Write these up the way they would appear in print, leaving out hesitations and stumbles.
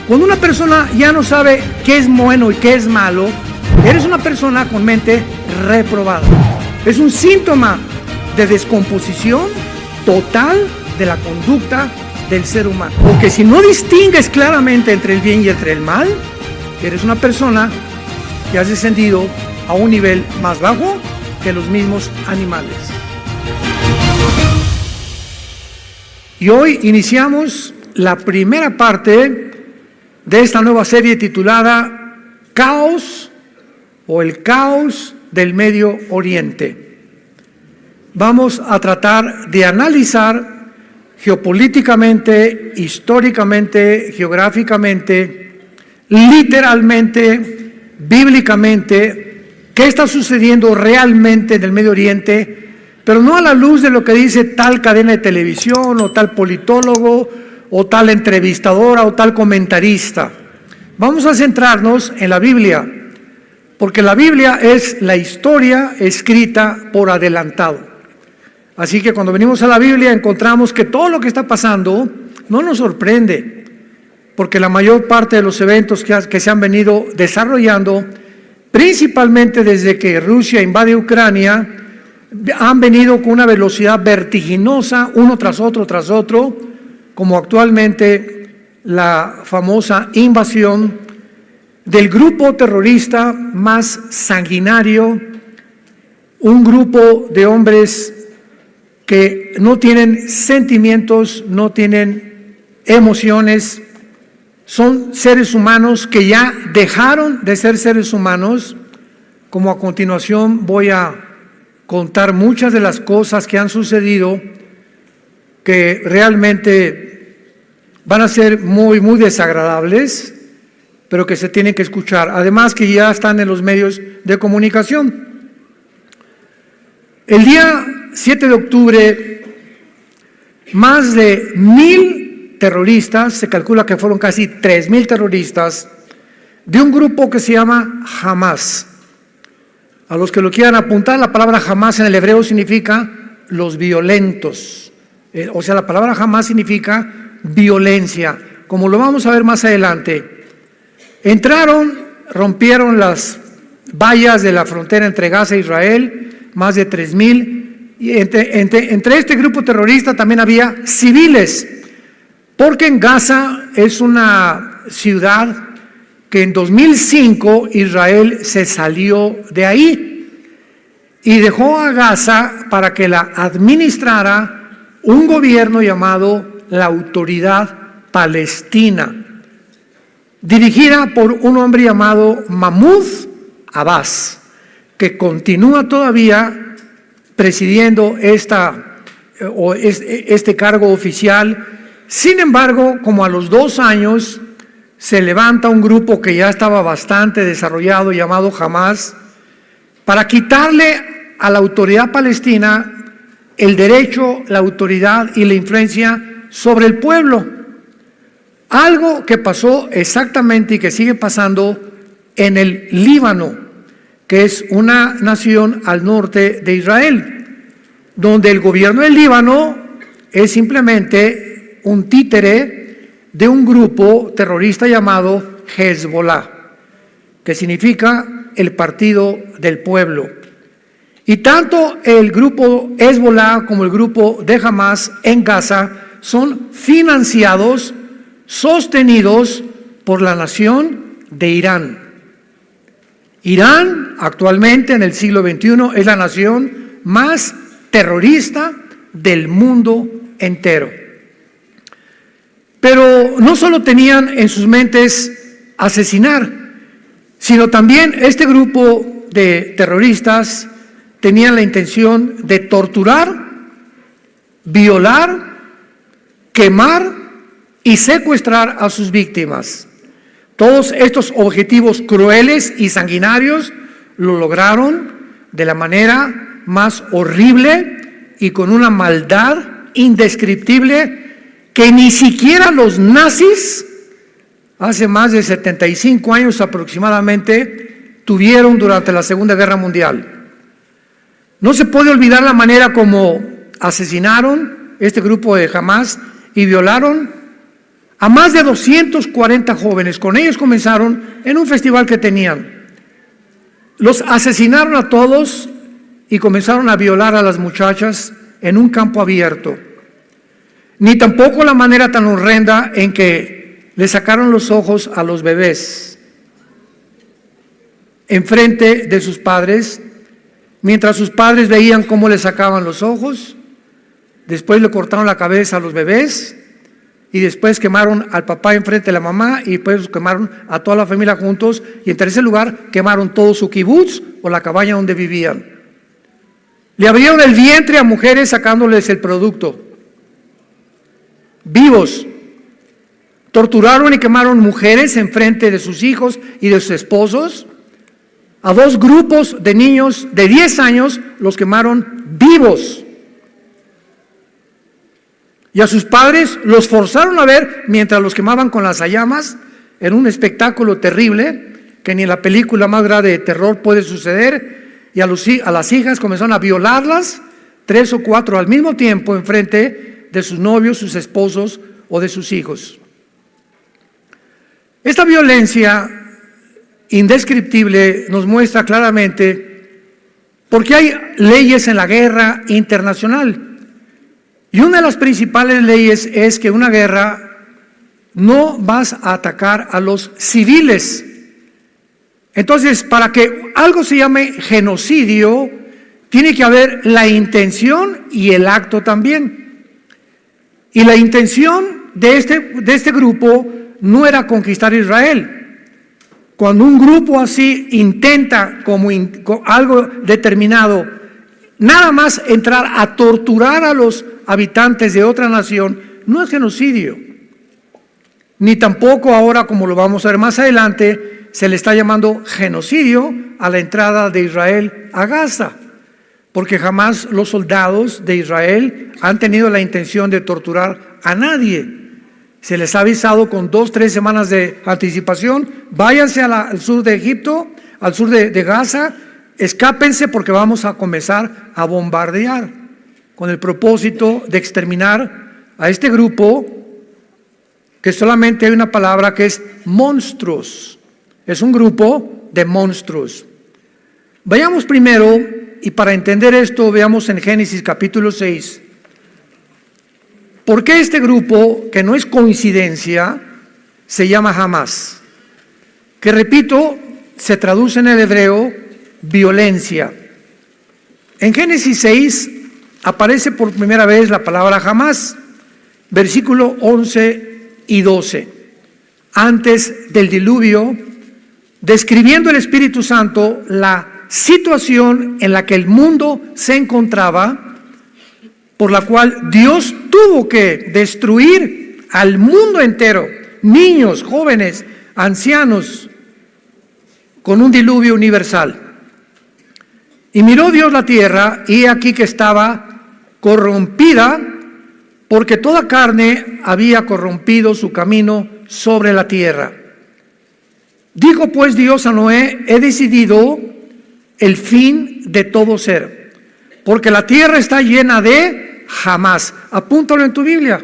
Cuando una persona ya no sabe qué es bueno y qué es malo, eres una persona con mente reprobada. Es un síntoma de descomposición total de la conducta del ser humano. Porque si no distingues claramente entre el bien y entre el mal, eres una persona que has descendido a un nivel más bajo que los mismos animales. Y hoy iniciamos la primera parte de esta nueva serie titulada Caos o el caos del Medio Oriente. Vamos a tratar de analizar geopolíticamente, históricamente, geográficamente, literalmente, bíblicamente, qué está sucediendo realmente en el Medio Oriente, pero no a la luz de lo que dice tal cadena de televisión o tal politólogo o tal entrevistadora o tal comentarista. Vamos a centrarnos en la Biblia, porque la Biblia es la historia escrita por adelantado. Así que cuando venimos a la Biblia encontramos que todo lo que está pasando no nos sorprende, porque la mayor parte de los eventos que se han venido desarrollando, principalmente desde que Rusia invade Ucrania, han venido con una velocidad vertiginosa, uno tras otro, como actualmente la famosa invasión del grupo terrorista más sanguinario, un grupo de hombres que no tienen sentimientos, no tienen emociones, son seres humanos que ya dejaron de ser seres humanos, como a continuación voy a contar muchas de las cosas que han sucedido que realmente van a ser muy desagradables, pero que se tienen que escuchar, además que ya están en los medios de comunicación. El día 7 de octubre, más de 1,000 terroristas, se calcula que fueron casi 3,000 terroristas, de un grupo que se llama Hamas. A los que lo quieran apuntar, la palabra Hamas en el hebreo significa los violentos. O sea, la palabra Hamas significa violencia, como lo vamos a ver más adelante. Entraron, rompieron las vallas de la frontera entre Gaza e Israel, más de 3,000, y entre este grupo terrorista también había civiles, porque en Gaza es una ciudad que en 2005 Israel se salió de ahí y dejó a Gaza para que la administrara un gobierno llamado la Autoridad Palestina, dirigida por un hombre llamado Mahmoud Abbas, que continúa todavía presidiendo este cargo oficial. Sin embargo, como a los 2 años, se levanta un grupo que ya estaba bastante desarrollado llamado Hamas para quitarle a la autoridad palestina el derecho, la autoridad y la influencia sobre el pueblo. Algo que pasó exactamente y que sigue pasando en el Líbano, que es una nación al norte de Israel, donde el gobierno del Líbano es simplemente un títere de un grupo terrorista llamado Hezbollah, que significa el partido del pueblo. Y tanto el grupo Hezbollah como el grupo de Hamas en Gaza son financiados, sostenidos por la nación de Irán. Irán actualmente en el siglo XXI es la nación más terrorista del mundo entero. Pero no solo tenían en sus mentes asesinar, sino también este grupo de terroristas tenían la intención de torturar, violar, quemar y secuestrar a sus víctimas. Todos estos objetivos crueles y sanguinarios lo lograron de la manera más horrible y con una maldad indescriptible que ni siquiera los nazis, hace más de 75 años aproximadamente, tuvieron durante la Segunda Guerra Mundial. No se puede olvidar la manera como asesinaron este grupo de Hamas y violaron a más de 240 jóvenes. Con ellos comenzaron en un festival que tenían. Los asesinaron a todos y comenzaron a violar a las muchachas en un campo abierto. Ni tampoco la manera tan horrenda en que le sacaron los ojos a los bebés enfrente de sus padres, mientras sus padres veían cómo le sacaban los ojos. Después le cortaron la cabeza a los bebés y después quemaron al papá enfrente de la mamá y después quemaron a toda la familia juntos, y en tercer lugar quemaron todo su kibutz o la cabaña donde vivían. Le abrieron el vientre a mujeres sacándoles el producto vivos. Torturaron y quemaron mujeres enfrente de sus hijos y de sus esposos. A 2 grupos de niños de 10 años los quemaron vivos. Y a sus padres los forzaron a ver mientras los quemaban con las llamas, en un espectáculo terrible que ni en la película más grande de terror puede suceder. Y a las hijas comenzaron a violarlas, 3 o 4 al mismo tiempo enfrente de sus novios, sus esposos o de sus hijos. Esta violencia indescriptible nos muestra claramente por qué hay leyes en la guerra internacional. Y una de las principales leyes es que una guerra no vas a atacar a los civiles. Entonces, para que algo se llame genocidio, tiene que haber la intención y el acto también. Y la intención de este grupo no era conquistar Israel. Cuando un grupo así intenta como algo determinado, nada más entrar a torturar a los habitantes de otra nación, no es genocidio. Ni tampoco ahora, como lo vamos a ver más adelante, se le está llamando genocidio a la entrada de Israel a Gaza, porque jamás los soldados de Israel han tenido la intención de torturar a nadie. Se les ha avisado con 2 o 3 semanas de anticipación: váyanse al sur de Egipto, al sur de Gaza, escápense porque vamos a comenzar a bombardear, con el propósito de exterminar a este grupo, que solamente hay una palabra que es monstruos. Es un grupo de monstruos. Vayamos primero, y para entender esto, veamos en Génesis capítulo 6. ¿Por qué este grupo, que no es coincidencia, se llama Hamás? Que, repito, se traduce en el hebreo violencia. En Génesis 6 aparece por primera vez la palabra Hamás, versículo 11 y 12. Antes del diluvio, describiendo el Espíritu Santo la situación en la que el mundo se encontraba, por la cual Dios tuvo que destruir al mundo entero, niños, jóvenes, ancianos, con un diluvio universal. Y miró Dios la tierra, y aquí que estaba corrompida, porque toda carne había corrompido su camino sobre la tierra. Dijo pues Dios a Noé: he decidido el fin de todo ser, porque la tierra está llena de Hamás. Apúntalo en tu Biblia.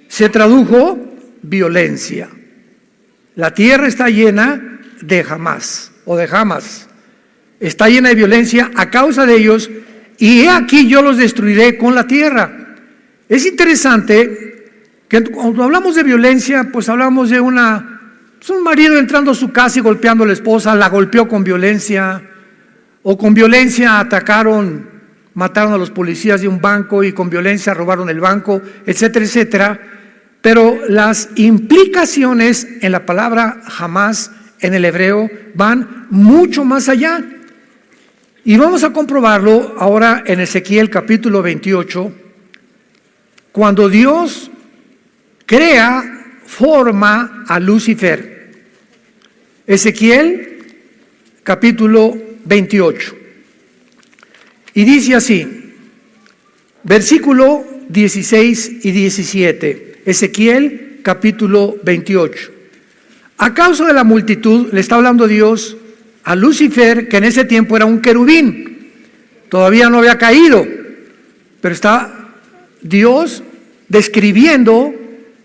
Se tradujo violencia. La tierra está llena de Hamás, o de Hamas. Está llena de violencia a causa de ellos, y he aquí yo los destruiré con la tierra. Es interesante que cuando hablamos de violencia, pues hablamos de un marido entrando a su casa y golpeando a la esposa, la golpeó con violencia, o con violencia mataron a los policías de un banco, y con violencia robaron el banco, etcétera, etcétera. Pero las implicaciones en la palabra Hamás en el hebreo van mucho más allá. Y vamos a comprobarlo ahora en Ezequiel capítulo 28, cuando Dios forma a Lucifer. Ezequiel capítulo 28. Y dice así, versículo 16 y 17, Ezequiel capítulo 28. A causa de la multitud, le está hablando Dios a Lucifer, que en ese tiempo era un querubín, todavía no había caído, pero está Dios describiendo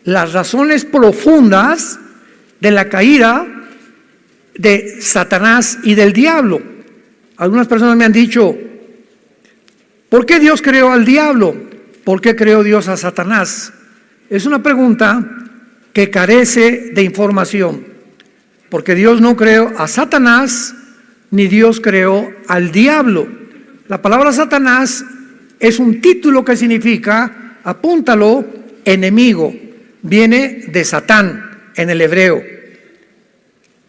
las razones profundas de la caída de Satanás y del diablo. Algunas personas me han dicho, ¿por qué Dios creó al diablo? ¿Por qué creó Dios a Satanás? Es una pregunta que carece de información, porque Dios no creó a Satanás, ni Dios creó al diablo. La palabra Satanás es un título que significa, apúntalo, enemigo. Viene de Satán en el hebreo.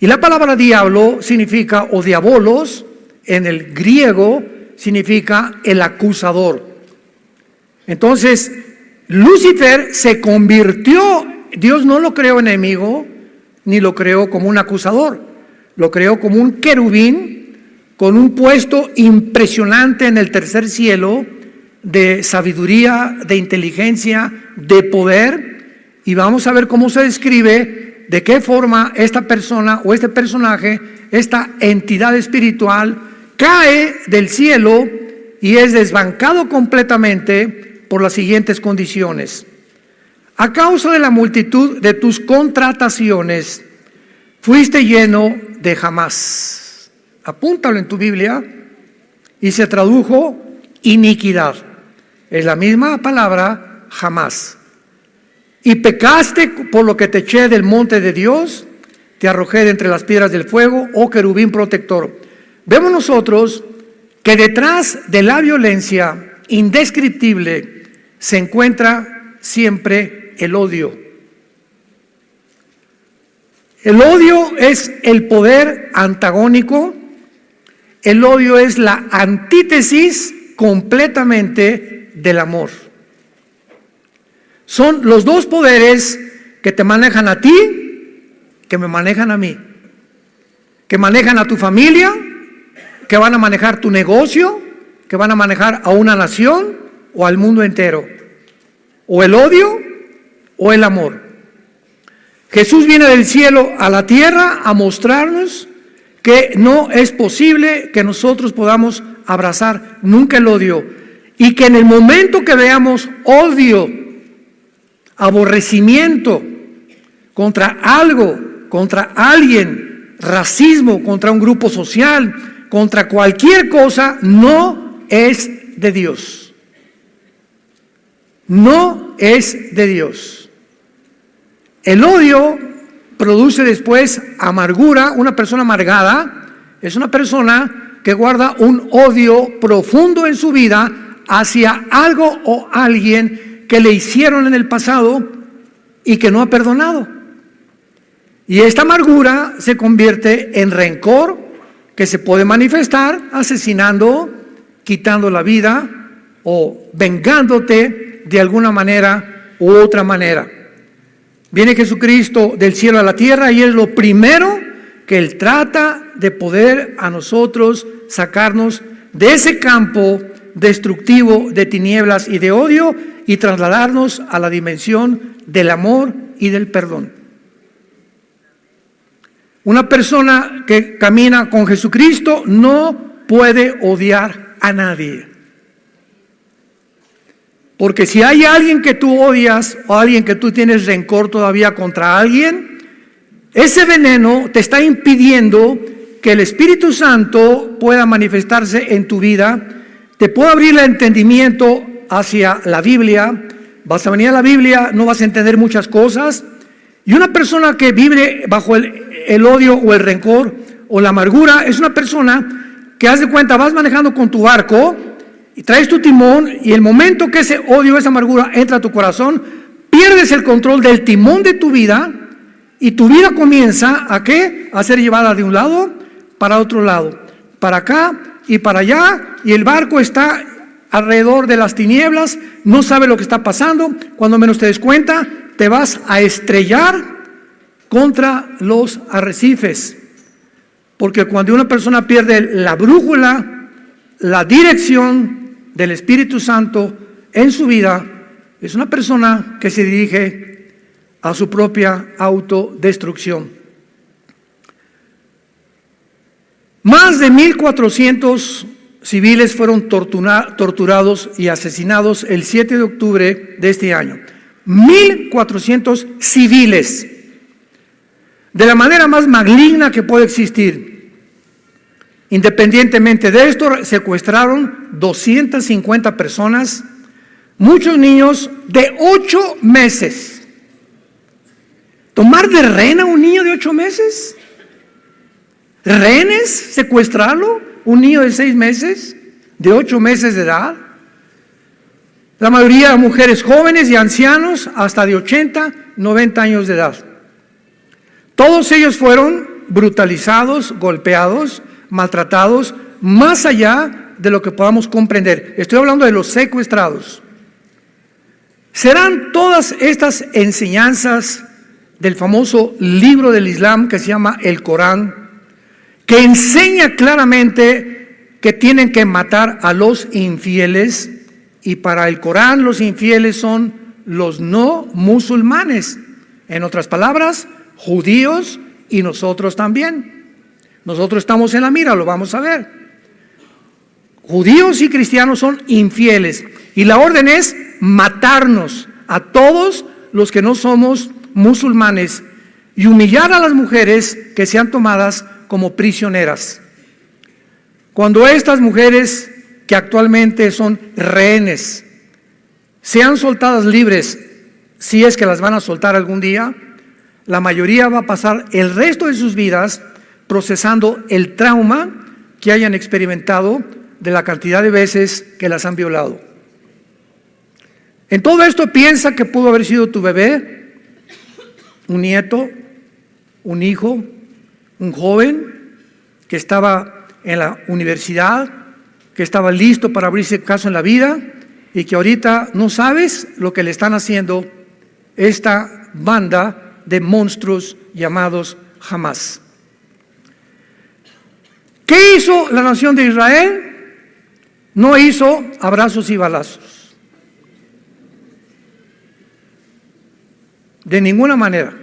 Y la palabra diablo significa, o diabolos, en el griego significa el acusador. Entonces, Lucifer se convirtió, Dios no lo creó enemigo, ni lo creó como un acusador, lo creó como un querubín con un puesto impresionante en el tercer cielo de sabiduría, de inteligencia, de poder. Y vamos a ver cómo se describe, de qué forma esta persona o este personaje, esta entidad espiritual, cae del cielo y es desbancado completamente por las siguientes condiciones. A causa de la multitud de tus contrataciones, fuiste lleno de jamás. Apúntalo en tu Biblia, y se tradujo iniquidad. Es la misma palabra, jamás. Y pecaste, por lo que te eché del monte de Dios, te arrojé de entre las piedras del fuego, oh querubín protector. Vemos nosotros que detrás de la violencia indescriptible se encuentra siempre el odio. El odio es el poder antagónico, el odio es la antítesis completamente del amor. Son los dos poderes que te manejan a ti, que me manejan a mí, que manejan a tu familia, que van a manejar tu negocio, que van a manejar a una nación o al mundo entero. O el odio o el amor. Jesús viene del cielo a la tierra a mostrarnos que no es posible que nosotros podamos abrazar nunca el odio, y que en el momento que veamos odio, aborrecimiento contra algo, contra alguien, racismo contra un grupo social, contra cualquier cosa, no es de Dios. No es de Dios. El odio produce después amargura. Una persona amargada es una persona que guarda un odio profundo en su vida hacia algo o alguien que le hicieron en el pasado y que no ha perdonado. Y esta amargura se convierte en rencor, que se puede manifestar asesinando, quitando la vida o vengándote de alguna manera u otra manera. Viene Jesucristo del cielo a la tierra y es lo primero que Él trata de poder a nosotros sacarnos de ese campo destructivo de tinieblas y de odio y trasladarnos a la dimensión del amor y del perdón. Una persona que camina con Jesucristo no puede odiar a nadie. Porque si hay alguien que tú odias o alguien que tú tienes rencor todavía contra alguien, ese veneno te está impidiendo que el Espíritu Santo pueda manifestarse en tu vida, te puede abrir el entendimiento hacia la Biblia. Vas a venir a la Biblia, no vas a entender muchas cosas. Y una persona que vive bajo el odio o el rencor o la amargura es una persona que, haz de cuenta, vas manejando con tu barco y traes tu timón, y el momento que ese odio, esa amargura entra a tu corazón, pierdes el control del timón de tu vida y tu vida comienza ¿a qué? A ser llevada de un lado para otro lado, para acá y para allá, y el barco está alrededor de las tinieblas, no sabe lo que está pasando. Cuando menos te des cuenta, te vas a estrellar contra los arrecifes, porque cuando una persona pierde la brújula, la dirección del Espíritu Santo en su vida, es una persona que se dirige a su propia autodestrucción. Más de 1,400 civiles fueron torturados y asesinados el 7 de octubre de este año. 1,400 civiles, de la manera más maligna que puede existir. Independientemente de esto, secuestraron 250 personas, muchos niños de 8 meses. ¿Tomar de rehén a un niño de 8 meses? ¿Rehenes? ¿Secuestrarlo? ¿Un niño de 6 meses? ¿De 8 meses de edad? La mayoría de mujeres jóvenes y ancianos hasta de 80, 90 años de edad. Todos ellos fueron brutalizados, golpeados, maltratados, más allá de lo que podamos comprender. Estoy hablando de los secuestrados. ¿Serán todas estas enseñanzas del famoso libro del Islam que se llama el Corán, que enseña claramente que tienen que matar a los infieles? Y para el Corán los infieles son los no musulmanes. En otras palabras, judíos y nosotros también. Nosotros estamos en la mira, lo vamos a ver. Judíos y cristianos son infieles. Y la orden es matarnos a todos los que no somos musulmanes y humillar a las mujeres que sean tomadas como prisioneras. Cuando estas mujeres que actualmente son rehenes sean soltadas libres, si es que las van a soltar algún día, la mayoría va a pasar el resto de sus vidas procesando el trauma que hayan experimentado de la cantidad de veces que las han violado. En todo esto piensa que pudo haber sido tu bebé, un nieto, un hijo, un joven que estaba en la universidad, que estaba listo para abrirse caso en la vida y que ahorita no sabes lo que le están haciendo esta banda de monstruos llamados Hamas. ¿Qué hizo la nación de Israel? No hizo abrazos y balazos. De ninguna manera.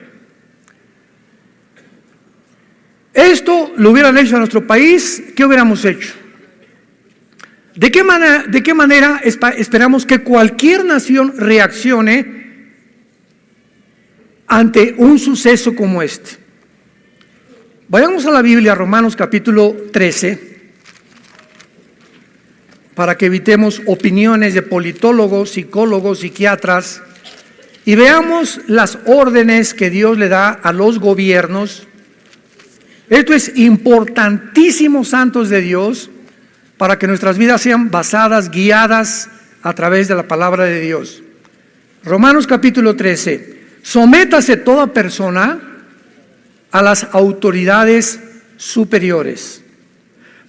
Esto lo hubieran hecho en nuestro país, ¿qué hubiéramos hecho? ¿De qué manera esperamos que cualquier nación reaccione ante un suceso como este? Vayamos a la Biblia, Romanos capítulo 13, para que evitemos opiniones de politólogos, psicólogos, psiquiatras, y veamos las órdenes que Dios le da a los gobiernos. Esto es importantísimo, santos de Dios, para que nuestras vidas sean basadas, guiadas a través de la palabra de Dios. Romanos capítulo 13. Sométase toda persona a las autoridades superiores,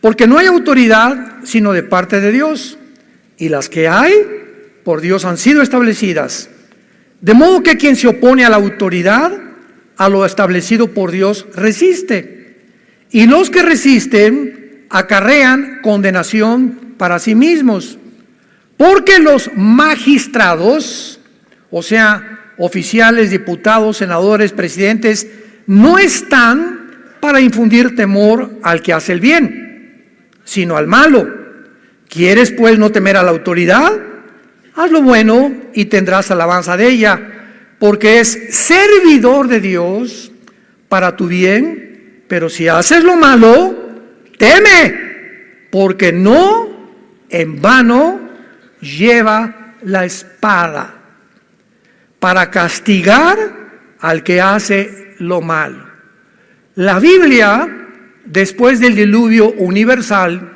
porque no hay autoridad sino de parte de Dios, y las que hay por Dios han sido establecidas. De modo que quien se opone a la autoridad, a lo establecido por Dios, resiste, y los que resisten acarrean condenación para sí mismos, porque los magistrados, o sea, oficiales, diputados, senadores, presidentes, no están para infundir temor al que hace el bien, sino al malo. ¿Quieres pues no temer a la autoridad? Haz lo bueno y tendrás alabanza de ella, porque es servidor de Dios para tu bien. Pero si haces lo malo, teme, porque no en vano lleva la espada para castigar al que hace lo malo. La Biblia, después del diluvio universal,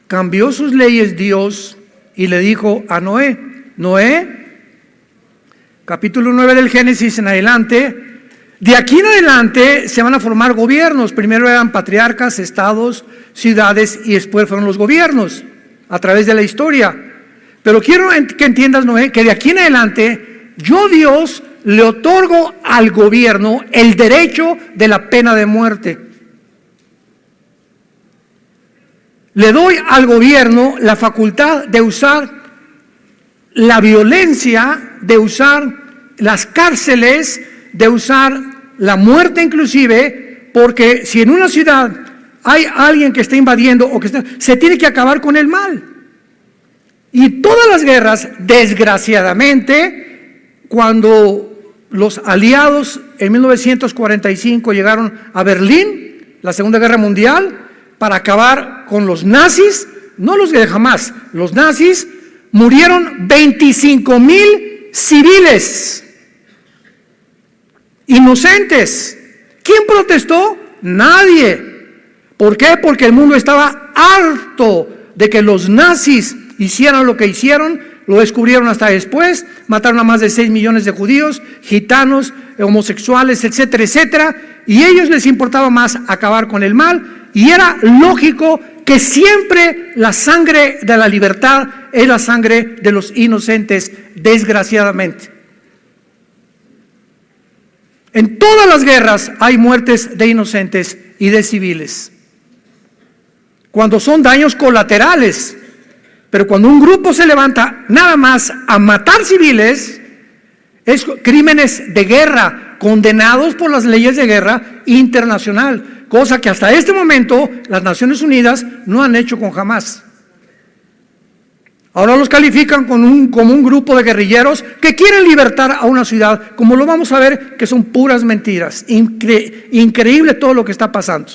cambió sus leyes Dios y le dijo a Noé, capítulo 9 del Génesis en adelante, de aquí en adelante se van a formar gobiernos. Primero eran patriarcas, estados, ciudades, y después fueron los gobiernos a través de la historia. Pero quiero que entiendas, Noé, que de aquí en adelante yo, Dios, le otorgo al gobierno el derecho de la pena de muerte. Le doy al gobierno la facultad de usar la violencia, de usar las cárceles, de usar la muerte inclusive, porque si en una ciudad hay alguien que está invadiendo o que se tiene que acabar con el mal. Y todas las guerras, desgraciadamente, cuando los aliados en 1945 llegaron a Berlín, la Segunda Guerra Mundial, para acabar con los nazis, no los de Hamas, los nazis, murieron 25,000 civiles inocentes. ¿Quién protestó? Nadie. ¿Por qué? Porque el mundo estaba harto de que los nazis hicieran lo que hicieron. Lo descubrieron hasta después, mataron a más de 6 millones de judíos, gitanos, homosexuales, etcétera, etcétera, y a ellos les importaba más acabar con el mal, y era lógico que siempre la sangre de la libertad es la sangre de los inocentes, desgraciadamente. En todas las guerras hay muertes de inocentes y de civiles. Cuando son daños colaterales, pero cuando un grupo se levanta nada más a matar civiles, es crímenes de guerra, condenados por las leyes de guerra internacional, cosa que hasta este momento las Naciones Unidas no han hecho con Hamas. Ahora los califican como un grupo de guerrilleros que quieren libertar a una ciudad, como lo vamos a ver, que son puras mentiras. Increíble todo lo que está pasando.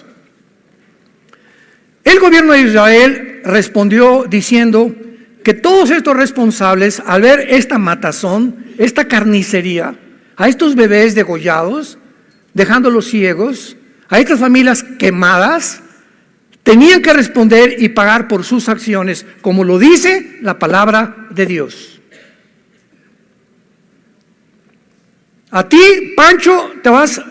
El gobierno de Israel respondió diciendo que todos estos responsables, al ver esta matazón, esta carnicería, a estos bebés degollados, dejándolos ciegos, a estas familias quemadas, tenían que responder y pagar por sus acciones, como lo dice la palabra de Dios. A ti, Pancho, te vas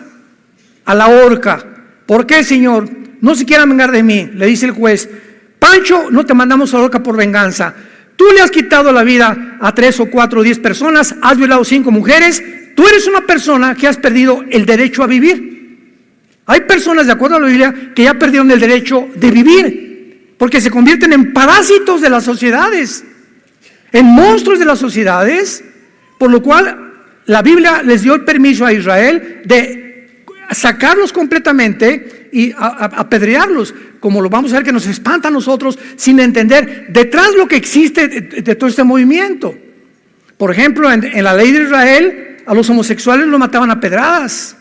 a la horca. ¿Por qué, Señor? No se quieran vengar de mí, le dice el juez. Pancho, no te mandamos a la horca por venganza. Tú le has quitado la vida a 3 o 4 o 10 personas, has violado 5 mujeres. Tú eres una persona que has perdido el derecho a vivir. Hay personas, de acuerdo a la Biblia, que ya perdieron el derecho de vivir, porque se convierten en parásitos de las sociedades, en monstruos de las sociedades, por lo cual la Biblia les dio el permiso a Israel de sacarlos completamente y apedrearlos, como lo vamos a ver que nos espanta a nosotros sin entender detrás lo que existe de todo este movimiento. Por ejemplo, en la ley de Israel a los homosexuales los mataban a pedradas.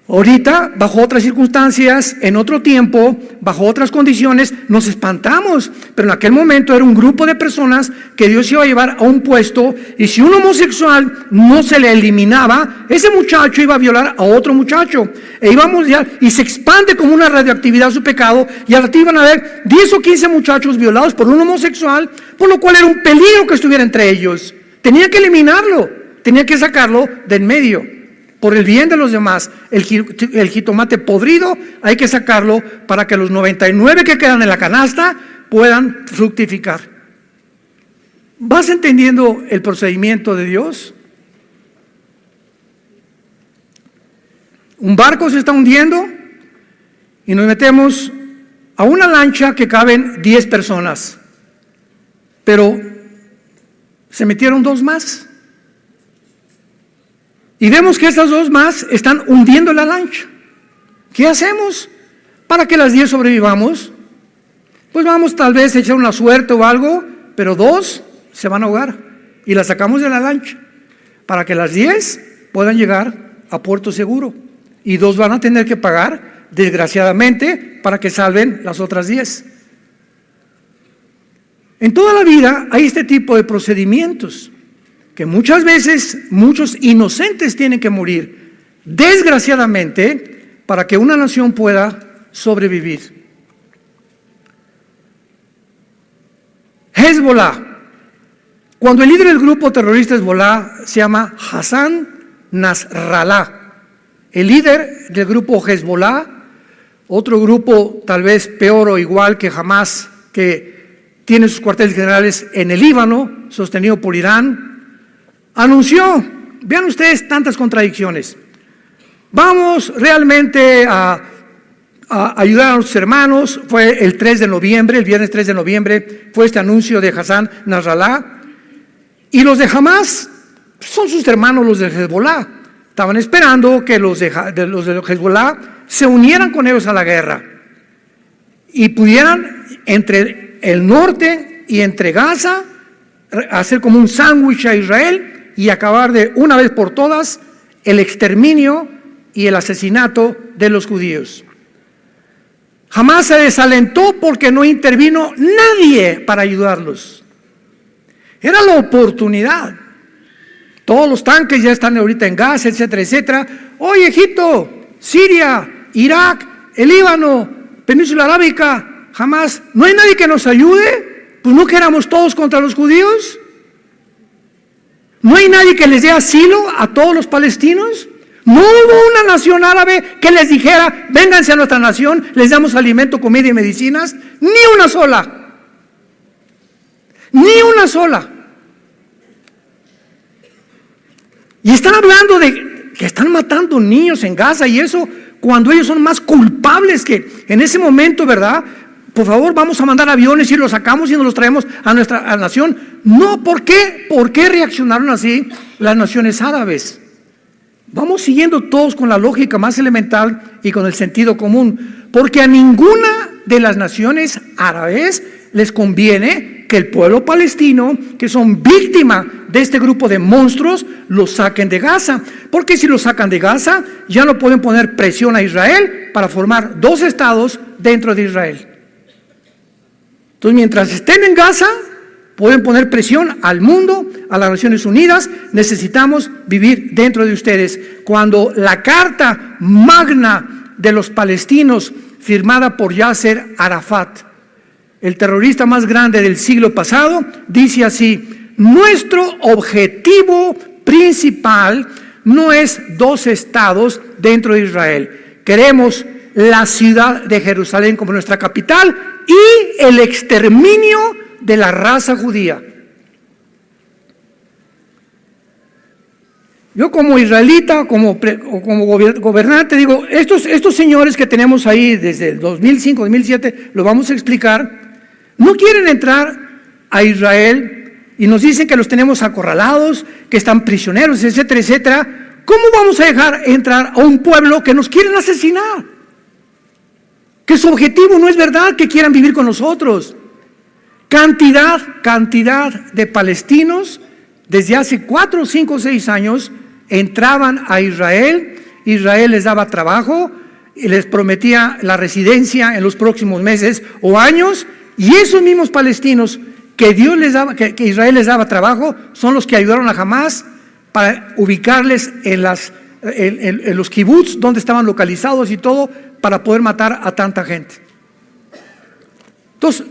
Ahorita, bajo otras circunstancias, en otro tiempo, bajo otras condiciones, nos espantamos, pero en aquel momento era un grupo de personas que Dios iba a llevar a un puesto, y si un homosexual no se le eliminaba, ese muchacho iba a violar a otro muchacho, y se expande como una radioactividad su pecado, y al rato iban a haber 10 o 15 muchachos violados por un homosexual, por lo cual era un peligro que estuviera entre ellos. Tenía que eliminarlo, tenía que sacarlo del medio. Por el bien de los demás, el jitomate podrido hay que sacarlo para que los 99 que quedan en la canasta puedan fructificar. ¿Vas entendiendo el procedimiento de Dios? Un barco se está hundiendo y nos metemos a una lancha que caben 10 personas, pero se metieron 2 más. Y vemos que estas 2 más están hundiendo la lancha. ¿Qué hacemos para que las 10 sobrevivamos? Pues vamos tal vez a echar una suerte o algo, pero 2 se van a ahogar y las sacamos de la lancha para que las 10 puedan llegar a puerto seguro, y 2 van a tener que pagar, desgraciadamente, para que salven las otras 10. En toda la vida hay este tipo de procedimientos, que muchas veces muchos inocentes tienen que morir, desgraciadamente, para que una nación pueda sobrevivir. Hezbollah. Cuando el líder del grupo terrorista Hezbollah se llama Hassan Nasrallah, el líder del grupo Hezbollah, otro grupo tal vez peor o igual que Hamas, que tiene sus cuarteles generales en el Líbano, sostenido por Irán, anunció, vean ustedes tantas contradicciones, vamos realmente a ayudar a nuestros hermanos. Fue el 3 de noviembre, el viernes 3 de noviembre, fue este anuncio de Hassan Nasrallah, y los de Hamas son sus hermanos, los de Hezbollah. Estaban esperando que los de Hezbollah se unieran con ellos a la guerra y pudieran entre el norte y entre Gaza hacer como un sándwich a Israel y acabar de una vez por todas el exterminio y el asesinato de los judíos. Jamás se desalentó porque no intervino nadie para ayudarlos. Era la oportunidad. Todos los tanques ya están ahorita en Gaza, etcétera, etcétera. Hoy Egipto, Siria, Irak, el Líbano, Península Arábica, jamás. ¿No hay nadie que nos ayude? Pues no que éramos todos contra los judíos. ¿No hay nadie que les dé asilo a todos los palestinos? No hubo una nación árabe que les dijera, vénganse a nuestra nación, les damos alimento, comida y medicinas. Ni una sola. Ni una sola. Y están hablando de que están matando niños en Gaza y eso cuando ellos son más culpables que en ese momento, ¿verdad? Por favor, vamos a mandar aviones y los sacamos y nos los traemos a nuestra nación. No, ¿por qué? ¿Por qué reaccionaron así las naciones árabes? Vamos siguiendo todos con la lógica más elemental y con el sentido común, porque a ninguna de las naciones árabes les conviene que el pueblo palestino, que son víctimas de este grupo de monstruos, los saquen de Gaza, porque si los sacan de Gaza, ya no pueden poner presión a Israel para formar dos estados dentro de Israel. Entonces, mientras estén en Gaza, pueden poner presión al mundo, a las Naciones Unidas. Necesitamos vivir dentro de ustedes. Cuando la carta magna de los palestinos, firmada por Yasser Arafat, el terrorista más grande del siglo pasado, dice así: nuestro objetivo principal no es dos estados dentro de Israel. Queremos la ciudad de Jerusalén como nuestra capital y el exterminio de la raza judía. Yo como israelita, como gobernante, digo, estos señores que tenemos ahí desde el 2005, 2007, lo vamos a explicar, no quieren entrar a Israel y nos dicen que los tenemos acorralados, que están prisioneros, etcétera, etcétera. ¿Cómo vamos a dejar entrar a un pueblo que nos quieren asesinar? Que su objetivo no es verdad que quieran vivir con nosotros. Cantidad de palestinos desde hace 4, 5, 6 años entraban a Israel. Israel les daba trabajo y les prometía la residencia en los próximos meses o años, y esos mismos palestinos que Israel les daba trabajo son los que ayudaron a Hamás para ubicarles en los kibbutz donde estaban localizados y todo, para poder matar a tanta gente. Entonces,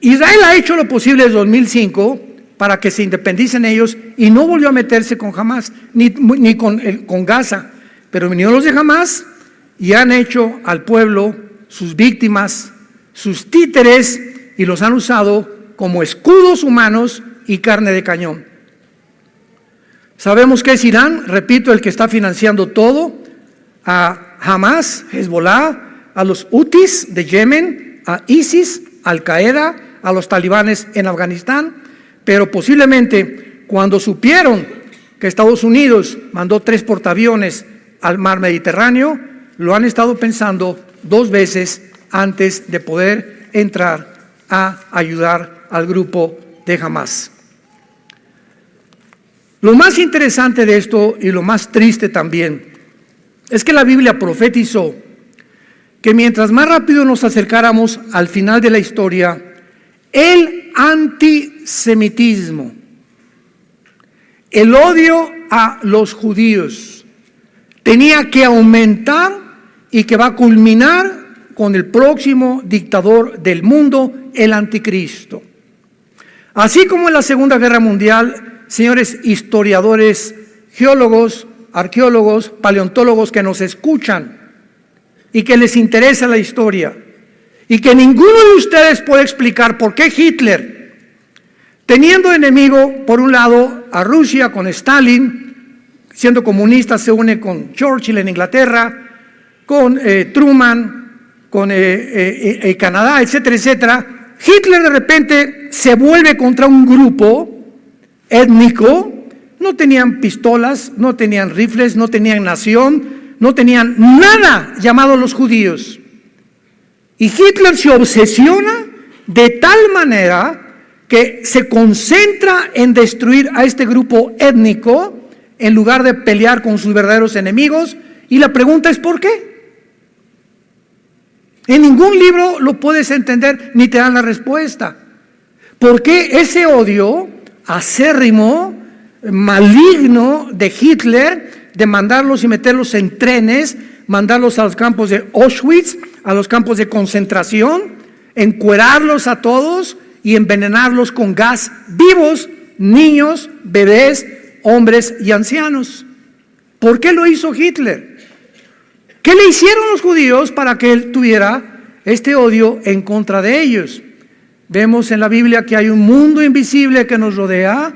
Israel ha hecho lo posible desde 2005 para que se independicen ellos y no volvió a meterse con Hamás ni con Gaza, pero vinieron los de Hamás y han hecho al pueblo sus víctimas, sus títeres, y los han usado como escudos humanos y carne de cañón. Sabemos que es Irán, repito, el que está financiando todo, a Hamás, Hezbollah, a los Hutis de Yemen, a ISIS, Al Qaeda, a los talibanes en Afganistán, pero posiblemente cuando supieron que Estados Unidos mandó 3 portaaviones al mar Mediterráneo, lo han estado pensando 2 veces antes de poder entrar a ayudar al grupo de Hamás. Lo más interesante de esto y lo más triste también es que la Biblia profetizó que mientras más rápido nos acercáramos al final de la historia, el antisemitismo, el odio a los judíos, tenía que aumentar y que va a culminar con el próximo dictador del mundo, el anticristo. Así como en la Segunda Guerra Mundial, señores historiadores, geólogos, arqueólogos, paleontólogos que nos escuchan y que les interesa la historia, y que ninguno de ustedes puede explicar por qué Hitler, teniendo enemigo por un lado a Rusia con Stalin, siendo comunista se une con Churchill en Inglaterra, con Truman, con Canadá, etcétera, etcétera. Hitler de repente se vuelve contra un grupo étnico. No tenían pistolas, no tenían rifles, no tenían nación, no tenían nada llamado los judíos. Y Hitler se obsesiona de tal manera que se concentra en destruir a este grupo étnico en lugar de pelear con sus verdaderos enemigos. Y la pregunta es ¿por qué? En ningún libro lo puedes entender ni te dan la respuesta. ¿Por qué ese odio acérrimo, maligno de Hitler, de mandarlos y meterlos en trenes, mandarlos a los campos de Auschwitz, a los campos de concentración, encuerarlos a todos y envenenarlos con gas vivos, niños, bebés, hombres y ancianos? ¿Por qué lo hizo Hitler? ¿Qué le hicieron los judíos para que él tuviera este odio en contra de ellos? Vemos en la Biblia que hay un mundo invisible que nos rodea,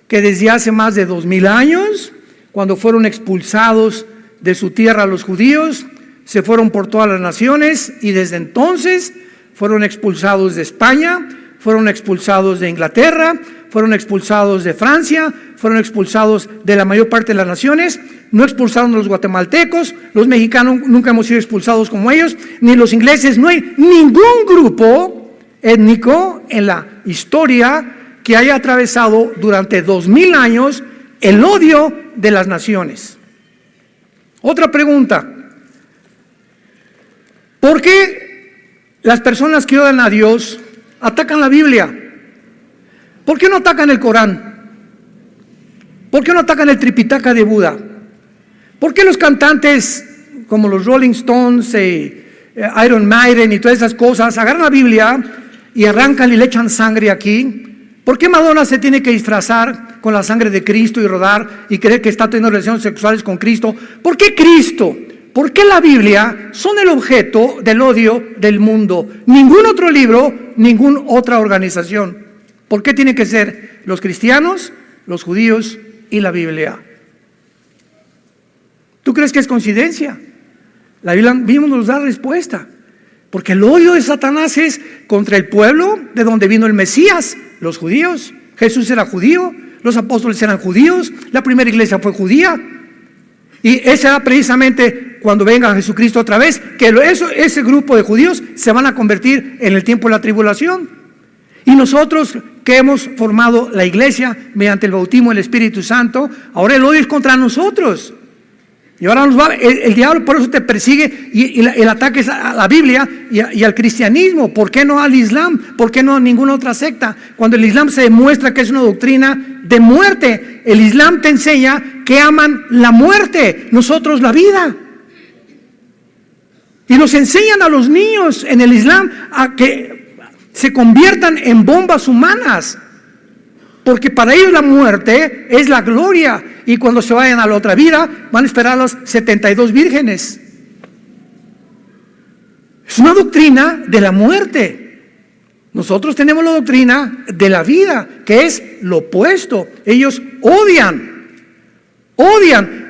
que desde hace más de 2000 años, cuando fueron expulsados de su tierra los judíos, se fueron por todas las naciones y desde entonces fueron expulsados de España, fueron expulsados de Inglaterra, fueron expulsados de Francia, fueron expulsados de la mayor parte de las naciones. No expulsaron a los guatemaltecos, los mexicanos nunca hemos sido expulsados como ellos, ni los ingleses. No hay ningún grupo étnico en la historia que haya atravesado durante 2000 años el odio de las naciones. Otra pregunta: ¿por qué las personas que odian a Dios atacan la Biblia? ¿Por qué no atacan el Corán? ¿Por qué no atacan el Tripitaka de Buda? ¿Por qué los cantantes como los Rolling Stones, Iron Maiden y todas esas cosas agarran la Biblia y arrancan y le echan sangre aquí? ¿Por qué Madonna se tiene que disfrazar con la sangre de Cristo y rodar y creer que está teniendo relaciones sexuales con Cristo? ¿Por qué Cristo? ¿Por qué la Biblia son el objeto del odio del mundo? Ningún otro libro, ninguna otra organización. ¿Por qué tiene que ser los cristianos, los judíos y la Biblia? ¿Tú crees que es coincidencia? La Biblia mismo nos da respuesta. Porque el odio de Satanás es contra el pueblo de donde vino el Mesías, los judíos. Jesús era judío, los apóstoles eran judíos, la primera iglesia fue judía. Y ese será precisamente cuando venga Jesucristo otra vez, que ese grupo de judíos se van a convertir en el tiempo de la tribulación. Y nosotros que hemos formado la iglesia mediante el bautismo del Espíritu Santo, ahora el odio es contra nosotros. Y ahora el diablo por eso te persigue y el ataque es a la Biblia y al cristianismo. ¿Por qué no al Islam? ¿Por qué no a ninguna otra secta? Cuando el Islam se demuestra que es una doctrina de muerte. El Islam te enseña que aman la muerte, nosotros la vida. Y nos enseñan a los niños en el Islam a que se conviertan en bombas humanas. Porque para ellos la muerte es la gloria. Y cuando se vayan a la otra vida, van a esperar a las 72 vírgenes. Es una doctrina de la muerte. Nosotros tenemos la doctrina de la vida, que es lo opuesto. Ellos odian.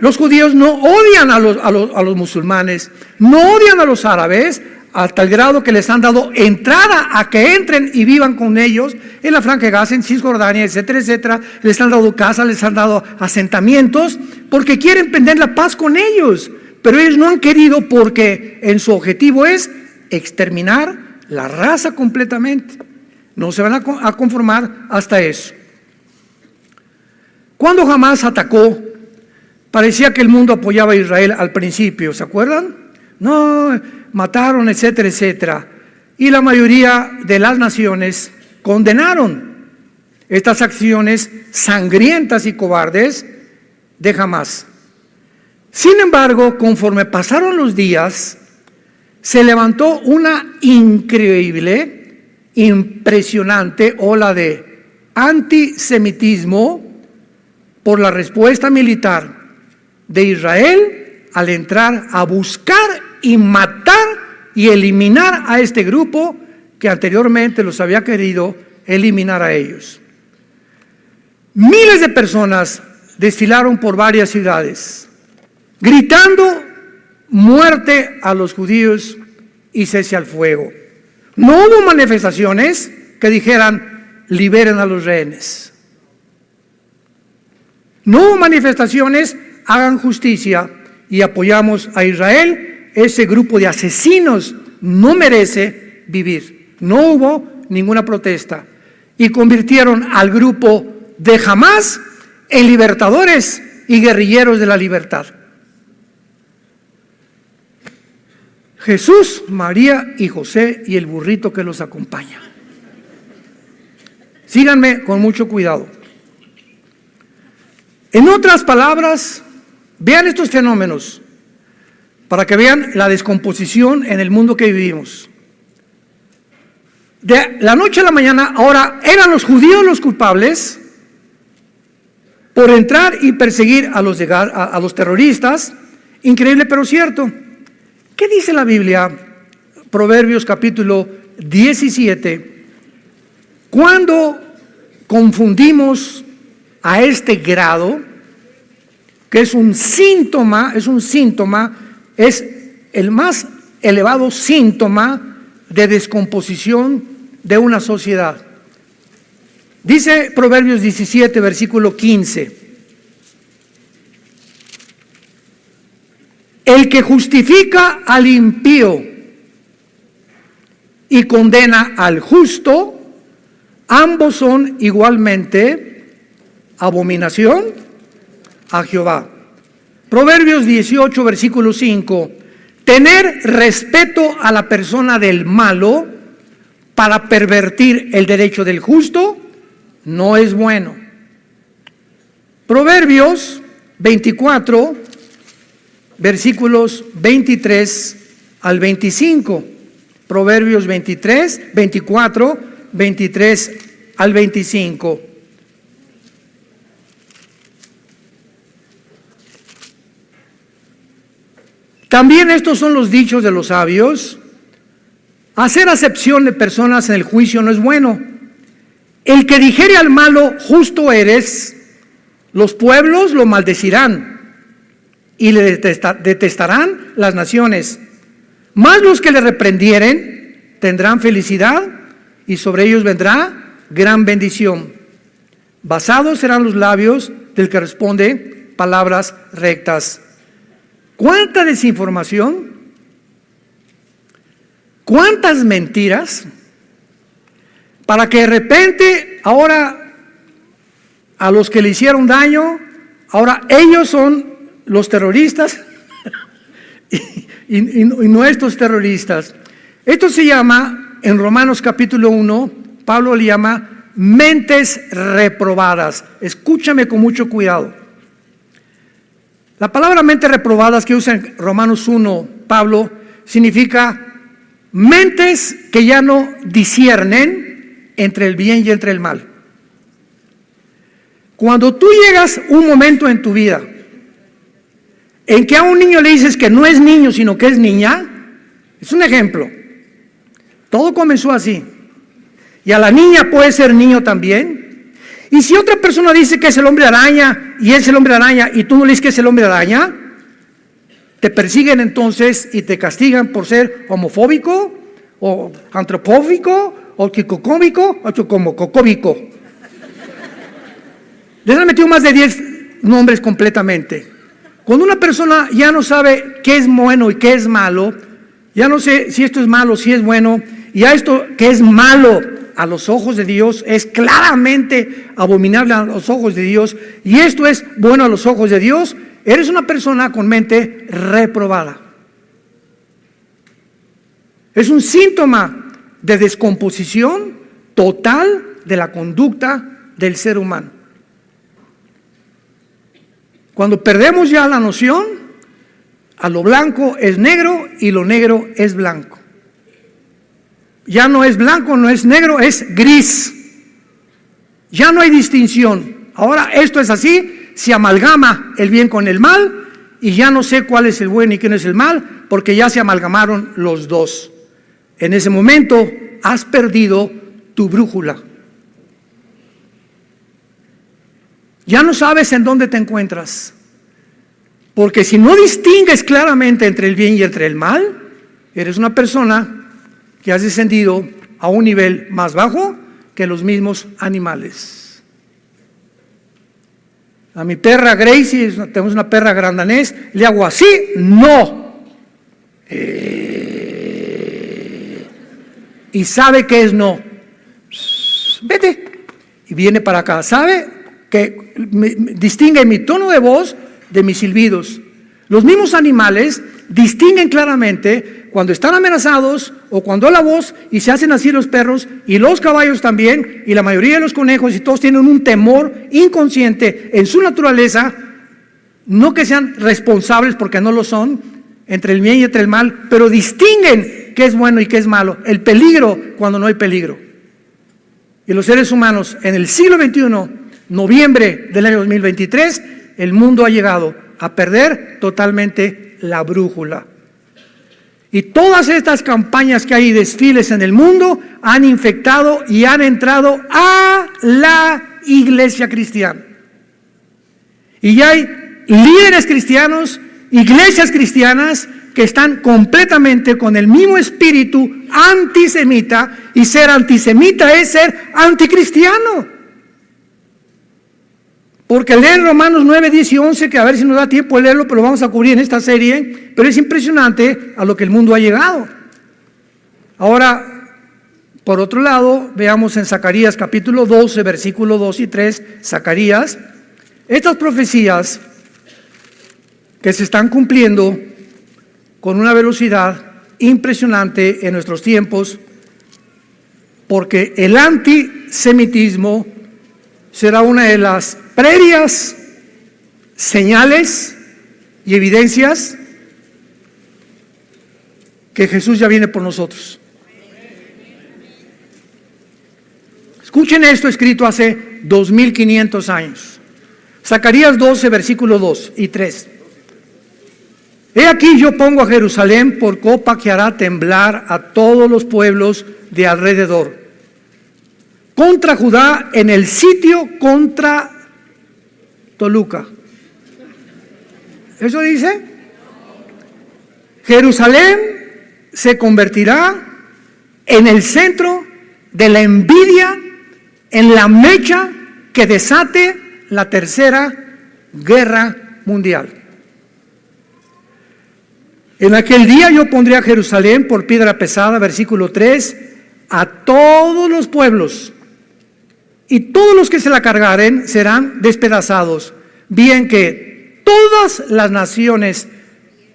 Los judíos no odian a los musulmanes, no odian a los árabes, a tal grado que les han dado entrada a que entren y vivan con ellos en la Franja de Gaza, en Cisjordania, etcétera, etcétera. Les han dado casas, les han dado asentamientos, porque quieren prender la paz con ellos. Pero ellos no han querido porque en su objetivo es exterminar la raza completamente. No se van a conformar hasta eso. Cuando Hamás atacó, parecía que el mundo apoyaba a Israel al principio, ¿se acuerdan? No, mataron, etcétera, etcétera. Y la mayoría de las naciones condenaron estas acciones sangrientas y cobardes de Hamás. Sin embargo, conforme pasaron los días, se levantó una increíble, impresionante ola de antisemitismo por la respuesta militar de Israel al entrar a buscar y matar y eliminar a este grupo que anteriormente los había querido eliminar a ellos. Miles de personas desfilaron por varias ciudades, gritando muerte a los judíos y cese al fuego. No hubo manifestaciones que dijeran liberen a los rehenes. No hubo manifestaciones, hagan justicia y apoyamos a Israel. Ese grupo de asesinos no merece vivir. No hubo ninguna protesta. y convirtieron al grupo de Hamás en libertadores y guerrilleros de la libertad. Jesús, María y José y el burrito que los acompaña. Síganme con mucho cuidado. En otras palabras, vean estos fenómenos para que vean la descomposición en el mundo que vivimos. De la noche a la mañana, ahora eran los judíos los culpables por entrar y perseguir a los terroristas. Increíble pero cierto. ¿Qué dice la Biblia? Proverbios capítulo 17. Cuando confundimos a este grado, que es un síntoma, es el más elevado síntoma de descomposición de una sociedad. Dice Proverbios 17, versículo 15. El que justifica al impío y condena al justo, ambos son igualmente abominación a Jehová. Proverbios 18, versículo 5. Tener respeto a la persona del malo para pervertir el derecho del justo no es bueno. Proverbios 24, versículos 23 al 25. Proverbios 24, 23 al 25. También estos son los dichos de los sabios. Hacer acepción de personas en el juicio no es bueno. El que dijere al malo, justo eres, los pueblos lo maldecirán y le detestarán las naciones. Mas los que le reprendieren tendrán felicidad y sobre ellos vendrá gran bendición. Basados serán los labios del que responde palabras rectas. ¿Cuánta desinformación? ¿Cuántas mentiras? Para que de repente ahora a los que le hicieron daño, ahora ellos son los terroristas y no estos terroristas. Esto se llama, en Romanos capítulo 1, Pablo le llama mentes reprobadas. Escúchame con mucho cuidado. La palabra mentes reprobadas que usa en Romanos 1, Pablo, significa mentes que ya no disciernen entre el bien y entre el mal. Cuando tú llegas un momento en tu vida en que a un niño le dices que no es niño sino que es niña, es un ejemplo. Todo comenzó así. Y a la niña puede ser niño también. Y si otra persona dice que es el hombre araña y es el hombre araña y tú no le dices que es el hombre araña, te persiguen entonces y te castigan por ser homofóbico o antropóbico o quicocómico o chocomococómico. Les han metido más de 10 nombres completamente. Cuando una persona ya no sabe qué es bueno y qué es malo, ya no sé si esto es malo, si es bueno, y a esto que es malo a los ojos de Dios es claramente abominable a los ojos de Dios, y esto es bueno a los ojos de Dios, eres una persona con mente reprobada. Es un síntoma de descomposición total de la conducta del ser humano. Cuando perdemos ya la noción, a lo blanco es negro y lo negro es blanco. Ya no es blanco, no es negro, es gris. Ya no hay distinción. Ahora esto es así, se amalgama el bien con el mal y ya no sé cuál es el bueno y quién es el mal, porque ya se amalgamaron los dos. En ese momento has perdido tu brújula. Ya no sabes en dónde te encuentras. Porque si no distingues claramente entre el bien y entre el mal, eres una persona que has descendido a un nivel más bajo que los mismos animales. A mi perra Gracie, tenemos una perra gran danés, le hago así, no. Y sabe que es no. Vete. viene para acá. ¿Sabe? Que distingue mi tono de voz de mis silbidos. Los mismos animales distinguen claramente cuando están amenazados o cuando da la voz, y se hacen así los perros y los caballos también, y la mayoría de los conejos, y todos tienen un temor inconsciente en su naturaleza, no que sean responsables porque no lo son, entre el bien y entre el mal, pero distinguen qué es bueno y qué es malo, el peligro cuando no hay peligro. Y los seres humanos en el siglo XXI, noviembre del año 2023, el mundo ha llegado a perder totalmente la brújula. Y todas estas campañas que hay, desfiles en el mundo, han infectado y han entrado a la iglesia cristiana. Y ya hay líderes cristianos, iglesias cristianas, que están completamente con el mismo espíritu antisemita, y ser antisemita es ser anticristiano. Porque leen Romanos 9, 10 y 11, que a ver si nos da tiempo de leerlo, pero lo vamos a cubrir en esta serie, pero es impresionante a lo que el mundo ha llegado. Ahora, por otro lado, veamos en Zacarías capítulo 12, versículo 2 y 3, Zacarías, estas profecías que se están cumpliendo con una velocidad impresionante en nuestros tiempos, porque el antisemitismo será una de las previas señales y evidencias que Jesús ya viene por nosotros. Escuchen esto, escrito hace 2500 años. Zacarías 12, versículo 2 y 3. He aquí yo pongo a Jerusalén por copa que hará temblar a todos los pueblos de alrededor, contra Judá en el sitio contra Toluca. ¿Eso dice? Jerusalén se convertirá en el centro de la envidia, en la mecha que desate la tercera guerra mundial. En aquel día yo pondré a Jerusalén por piedra pesada, versículo 3, a todos los pueblos, y todos los que se la cargaren serán despedazados, bien que todas las naciones,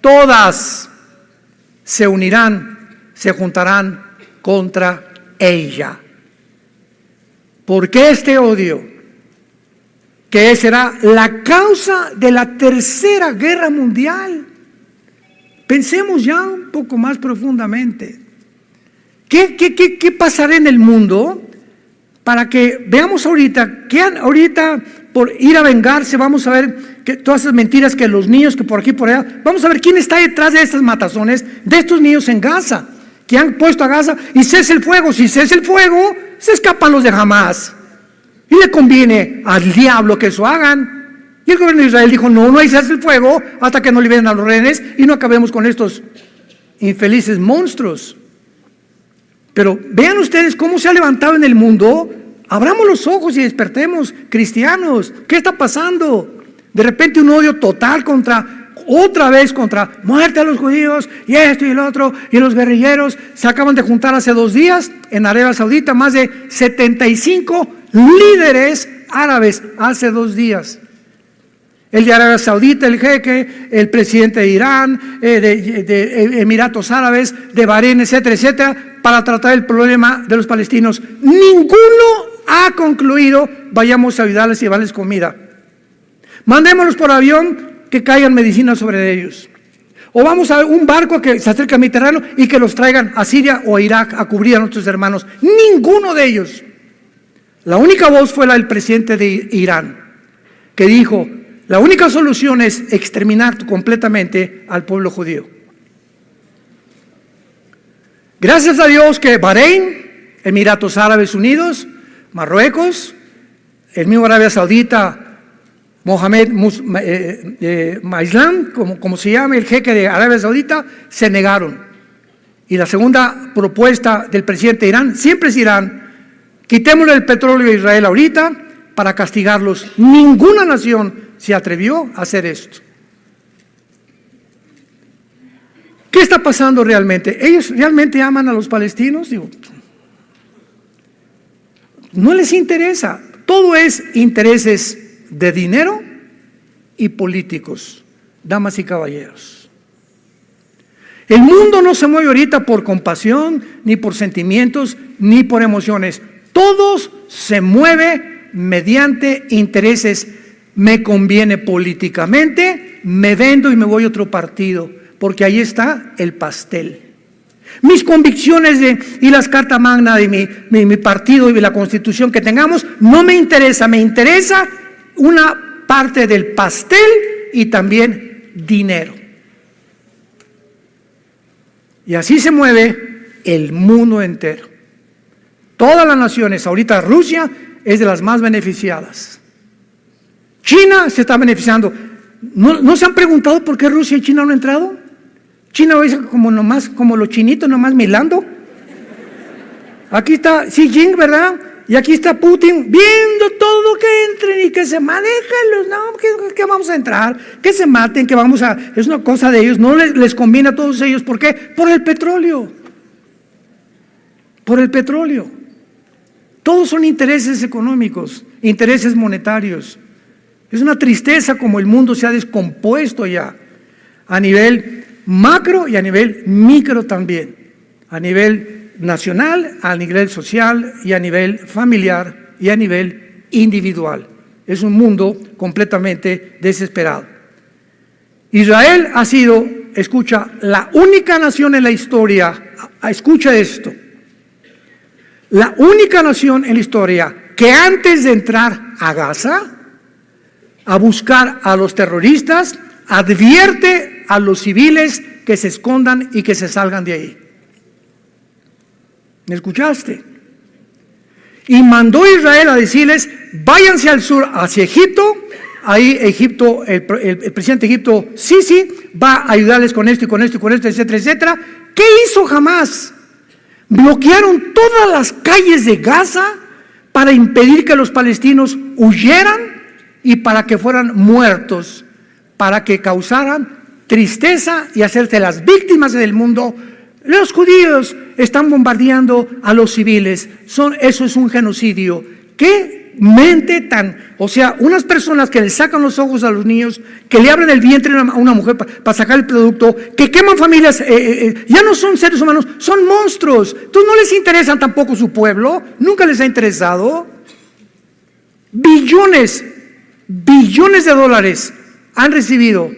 todas se unirán, se juntarán contra ella. ¿Por qué este odio? Que será la causa de la tercera guerra mundial. Pensemos ya un poco más profundamente. ¿Qué pasará en el mundo para que veamos ahorita, que ahorita por ir a vengarse, vamos a ver que todas esas mentiras que los niños, que por aquí por allá, vamos a ver quién está detrás de estas matazones de estos niños en Gaza, que han puesto a Gaza, y cese el fuego. Si cese el fuego, se escapan los de Hamás, y le conviene al diablo que eso hagan. Y el gobierno de Israel dijo, no hay cese el fuego hasta que no liberen a los rehenes y no acabemos con estos infelices monstruos. Pero vean ustedes cómo se ha levantado en el mundo. Abramos los ojos y despertemos, cristianos. ¿Qué está pasando? De repente un odio total otra vez contra muerte a los judíos, y esto y el otro, y los guerrilleros. Se acaban de juntar hace 2 días en Arabia Saudita más de 75 líderes árabes hace 2 días. El de Arabia Saudita, el jeque, el presidente de Irán, de Emiratos Árabes, de Bahrein, etcétera, etcétera, para tratar el problema de los palestinos. Ninguno ha concluido, vayamos a ayudarles y llevarles comida. Mandémoslos por avión, que caigan medicinas sobre ellos. O vamos a un barco que se acerque al Mediterráneo y que los traigan a Siria o a Irak a cubrir a nuestros hermanos. Ninguno de ellos. La única voz fue la del presidente de Irán, que dijo, la única solución es exterminar completamente al pueblo judío. Gracias a Dios que Bahrein, Emiratos Árabes Unidos, Marruecos, el mismo Arabia Saudita, Mohamed Maislan, como se llama, el jeque de Arabia Saudita, se negaron. Y la segunda propuesta del presidente de Irán, siempre es Irán, quitémosle el petróleo a Israel ahorita para castigarlos. Ninguna nación se atrevió a hacer esto. ¿Qué está pasando realmente? ¿Ellos realmente aman a los palestinos? Digo, no les interesa. todo es intereses de dinero y políticos, damas y caballeros. El mundo no se mueve ahorita por compasión, ni por sentimientos, ni por emociones. Todo se mueve mediante intereses. Me conviene políticamente, me vendo y me voy a otro partido, porque ahí está el pastel. Mis convicciones y las cartas magna de mi partido y la constitución que tengamos no me interesa, me interesa una parte del pastel y también dinero. Y así se mueve el mundo entero. Todas las naciones, ahorita Rusia es de las más beneficiadas. China se está beneficiando. ¿No se han preguntado por qué Rusia y China no han entrado? China es como los chinitos nomás milando. Aquí está Xi Jinping, ¿verdad? Y aquí está Putin viendo todo que entren y que se manejen los, no, que vamos a entrar, que se maten, que vamos a, es una cosa de ellos, no les conviene a todos ellos, ¿por qué? Por el petróleo. Por el petróleo. Todos son intereses económicos, intereses monetarios. Es una tristeza como el mundo se ha descompuesto ya, a nivel macro y a nivel micro también, a nivel nacional, a nivel social y a nivel familiar y a nivel individual. Es un mundo completamente desesperado. Israel ha sido, escucha, la única nación en la historia, escucha esto, la única nación en la historia que antes de entrar a Gaza, a buscar a los terroristas, advierte a los civiles que se escondan y que se salgan de ahí. ¿Me escuchaste? Y mandó a Israel a decirles, váyanse al sur, hacia Egipto. Ahí Egipto, el presidente de Egipto, Sisi, va a ayudarles con esto y con esto y con esto, etcétera, etcétera. ¿Qué hizo Hamás? Bloquearon todas las calles de Gaza para impedir que los palestinos huyeran y para que fueran muertos, para que causaran tristeza y hacerse las víctimas del mundo. Los judíos están bombardeando a los civiles. Eso es un genocidio. ¿Qué mente tan? O sea, unas personas que le sacan los ojos a los niños, que le abren el vientre a una mujer para sacar el producto, que queman familias, ya no son seres humanos, son monstruos. Entonces no les interesan tampoco su pueblo, nunca les ha interesado. Billones de dólares han recibido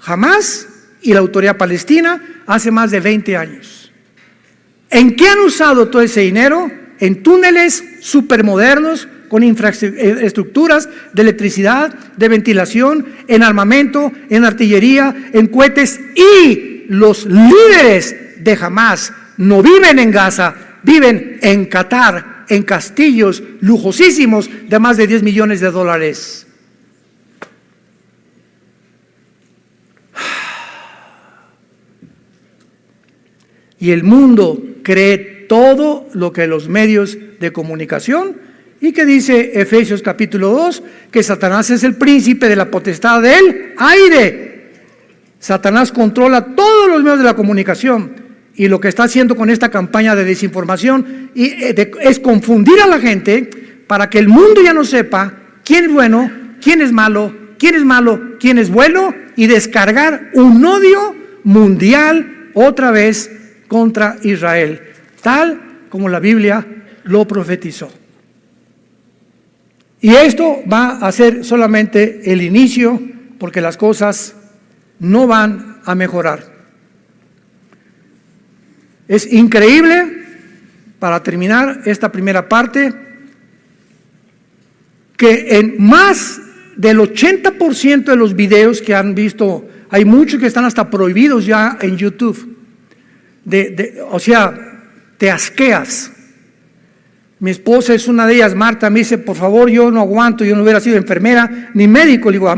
Hamás y la autoridad palestina hace más de 20 años. ¿En qué han usado todo ese dinero? En túneles supermodernos con infraestructuras de electricidad, de ventilación, en armamento, en artillería, en cohetes. Y los líderes de Hamás no viven en Gaza, viven en Qatar, en castillos lujosísimos de más de $10 millones. Y el mundo cree todo lo que los medios de comunicación, y que dice Efesios capítulo 2, que Satanás es el príncipe de la potestad del aire. Satanás controla todos los medios de la comunicación, y lo que está haciendo con esta campaña de desinformación es confundir a la gente para que el mundo ya no sepa quién es bueno, quién es malo, quién es bueno, y descargar un odio mundial otra vez contra Israel, tal como la Biblia lo profetizó. Y esto va a ser solamente el inicio, porque las cosas no van a mejorar. Es increíble, para terminar esta primera parte, que en más del 80% de los videos que han visto, hay muchos que están hasta prohibidos ya en YouTube. O sea, te asqueas. Mi esposa es una de ellas, Marta, me dice, por favor, yo no aguanto, yo no hubiera sido enfermera ni médico. Le digo,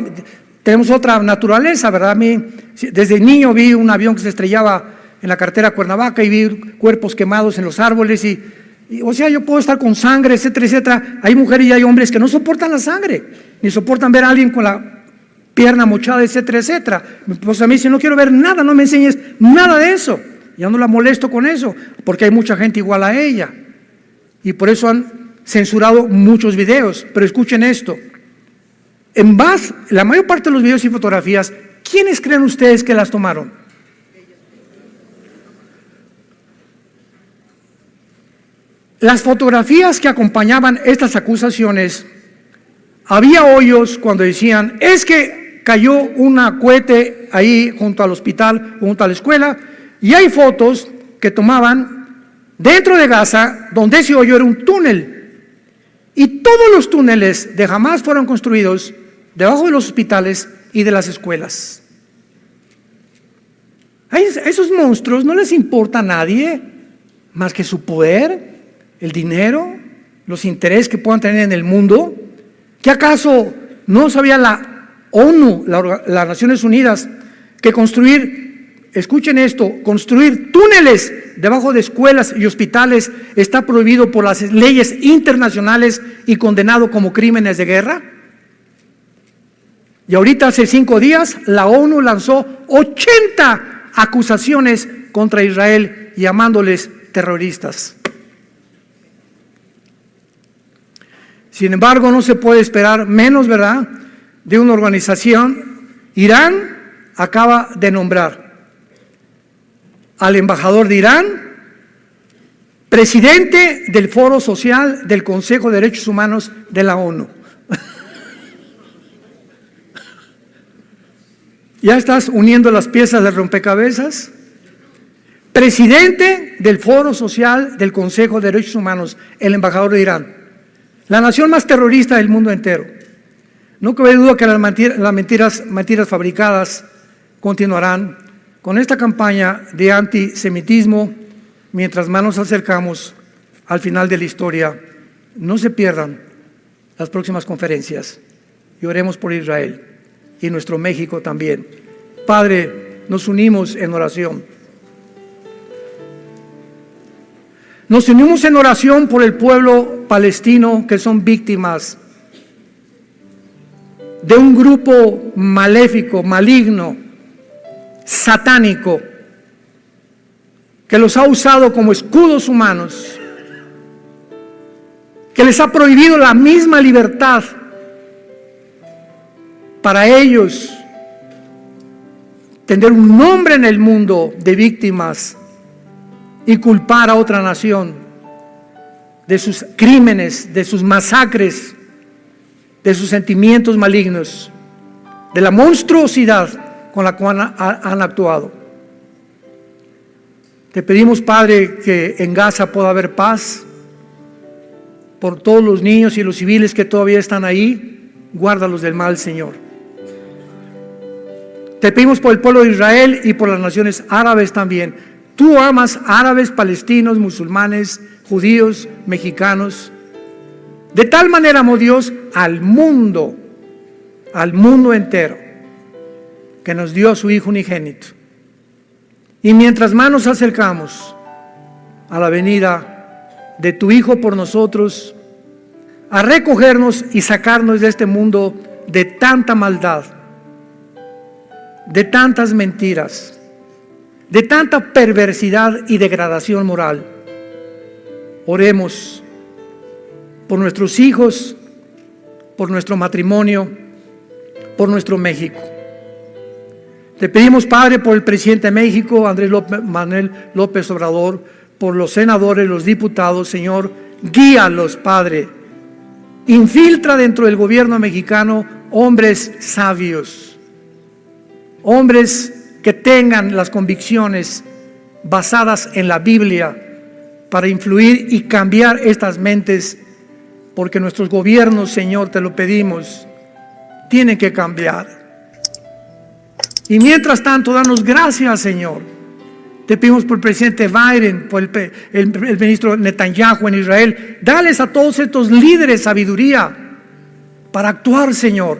tenemos otra naturaleza, ¿verdad? A mí, desde niño vi un avión que se estrellaba en la carretera Cuernavaca y vi cuerpos quemados en los árboles o sea, yo puedo estar con sangre, etcétera, etcétera. Hay mujeres y hay hombres que no soportan la sangre, ni soportan ver a alguien con la pierna mochada, etcétera, etcétera. Mi esposa me dice, no quiero ver nada, no me enseñes nada de eso. Ya no la molesto con eso, porque hay mucha gente igual a ella. Y por eso han censurado muchos videos, pero escuchen esto. La mayor parte de los videos y fotografías, ¿quiénes creen ustedes que las tomaron? Las fotografías que acompañaban estas acusaciones, había hoyos cuando decían, es que cayó un cohete ahí junto al hospital, junto a la escuela, y hay fotos que tomaban dentro de Gaza, donde ese hoyo era un túnel. Y todos los túneles de Hamás fueron construidos debajo de los hospitales y de las escuelas. A esos monstruos no les importa a nadie más que su poder, el dinero, los intereses que puedan tener en el mundo. ¿Qué acaso no sabía la ONU, las Naciones Unidas, que escuchen esto, construir túneles debajo de escuelas y hospitales está prohibido por las leyes internacionales y condenado como crímenes de guerra? Y ahorita hace 5 días la ONU lanzó 80 acusaciones contra Israel llamándoles terroristas. Sin embargo, no se puede esperar menos, ¿verdad?, de una organización. Irán acaba de nombrar al embajador de Irán presidente del Foro Social del Consejo de Derechos Humanos de la ONU. ¿Ya estás uniendo las piezas del rompecabezas? Presidente del Foro Social del Consejo de Derechos Humanos, el embajador de Irán, la nación más terrorista del mundo entero. No cabe duda que las mentiras fabricadas continuarán con esta campaña de antisemitismo mientras más nos acercamos al final de la historia. No se pierdan las próximas conferencias y oremos por Israel y nuestro México también. Padre, nos unimos en oración. Nos unimos en oración por el pueblo palestino que son víctimas de un grupo maléfico, maligno, satánico, que los ha usado como escudos humanos, que les ha prohibido la misma libertad para ellos tener un nombre en el mundo de víctimas y culpar a otra nación de sus crímenes, de sus masacres, de sus sentimientos malignos, de la monstruosidad con la cual han actuado. Te pedimos, Padre, que en Gaza pueda haber paz por todos los niños y los civiles que todavía están ahí. Guárdalos del mal, Señor. Te pedimos por el pueblo de Israel y por las naciones árabes también. Tú amas árabes, palestinos, musulmanes, judíos, mexicanos. De tal manera amó Dios al mundo entero, que nos dio a su Hijo unigénito. Y mientras más nos acercamos a la venida de tu Hijo por nosotros, a recogernos y sacarnos de este mundo de tanta maldad, de tantas mentiras, de tanta perversidad y degradación moral, oremos por nuestros hijos, por nuestro matrimonio, por nuestro México. Te pedimos, Padre, por el presidente de México, Manuel López Obrador, por los senadores, los diputados, Señor, guíalos, Padre. Infiltra dentro del gobierno mexicano hombres sabios, hombres que tengan las convicciones basadas en la Biblia para influir y cambiar estas mentes, porque nuestros gobiernos, Señor, te lo pedimos, tienen que cambiar. Y mientras tanto, danos gracias, Señor. Te pedimos por el presidente Biden, por el ministro Netanyahu en Israel. Dales a todos estos líderes sabiduría para actuar, Señor.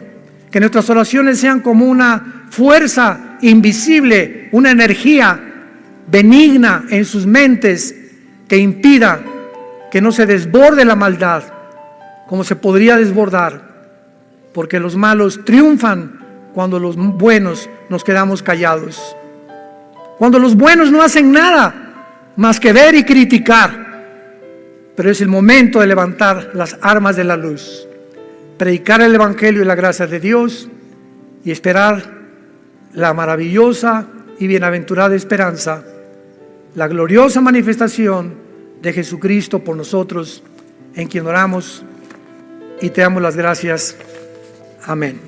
Que nuestras oraciones sean como una fuerza invisible, una energía benigna en sus mentes que impida que no se desborde la maldad como se podría desbordar, porque los malos triunfan cuando los buenos nos quedamos callados, cuando los buenos no hacen nada más que ver y criticar, pero es el momento de levantar las armas de la luz, predicar el Evangelio y la gracia de Dios y esperar la maravillosa y bienaventurada esperanza, la gloriosa manifestación de Jesucristo por nosotros, en quien oramos y te damos las gracias. Amén.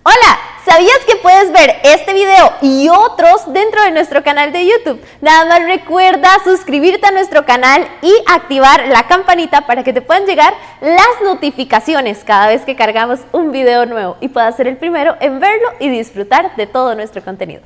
Hola, ¿sabías que puedes ver este video y otros dentro de nuestro canal de YouTube? Nada más recuerda suscribirte a nuestro canal y activar la campanita para que te puedan llegar las notificaciones cada vez que cargamos un video nuevo y puedas ser el primero en verlo y disfrutar de todo nuestro contenido.